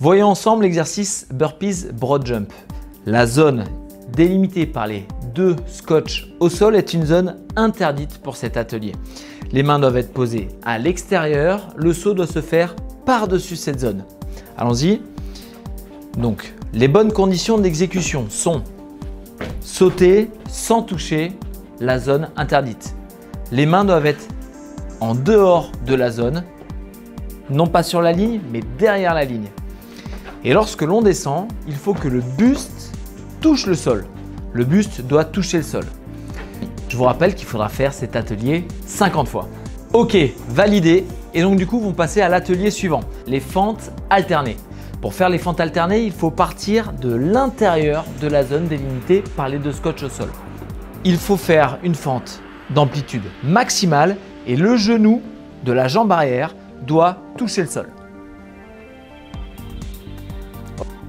Voyons ensemble l'exercice Burpees Broad Jump. La zone délimitée par les 2 scotch au sol est une zone interdite pour cet atelier. Les mains doivent être posées à l'extérieur, le saut doit se faire par-dessus cette zone. Allons-y. Donc, les bonnes conditions d'exécution sont sauter sans toucher la zone interdite. Les mains doivent être en dehors de la zone, non pas sur la ligne, mais derrière la ligne. Et lorsque l'on descend, il faut que le buste touche le sol. Le buste doit toucher le sol. Je vous rappelle qu'il faudra faire cet atelier 50 fois. Ok, validé. Et donc du coup, vous passez à l'atelier suivant, les fentes alternées. Pour faire les fentes alternées, il faut partir de l'intérieur de la zone délimitée par les 2 scotch au sol. Il faut faire une fente d'amplitude maximale et le genou de la jambe arrière doit toucher le sol.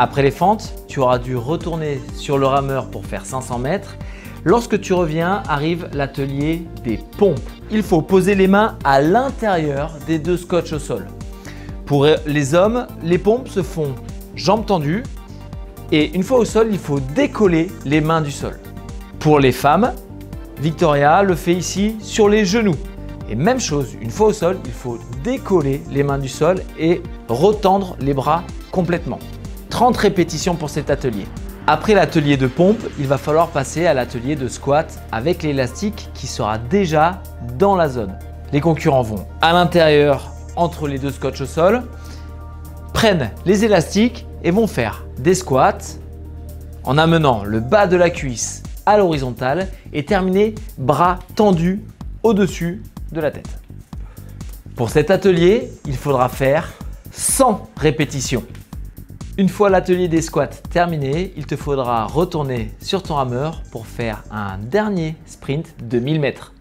Après les fentes, tu auras dû retourner sur le rameur pour faire 500 mètres. Lorsque tu reviens, arrive l'atelier des pompes. Il faut poser les mains à l'intérieur des 2 scotch au sol. Pour les hommes, les pompes se font jambes tendues et une fois au sol, il faut décoller les mains du sol. Pour les femmes, Victoria le fait ici sur les genoux. Et même chose, une fois au sol, il faut décoller les mains du sol et retendre les bras complètement. 30 répétitions pour cet atelier. Après l'atelier de pompe, il va falloir passer à l'atelier de squat avec l'élastique qui sera déjà dans la zone. Les concurrents vont à l'intérieur entre les 2 scotch au sol, prennent les élastiques et vont faire des squats en amenant le bas de la cuisse à l'horizontale et terminer bras tendus au-dessus de la tête. Pour cet atelier, il faudra faire 100 répétitions. Une fois l'atelier des squats terminé, il te faudra retourner sur ton rameur pour faire un dernier sprint de 1000 mètres.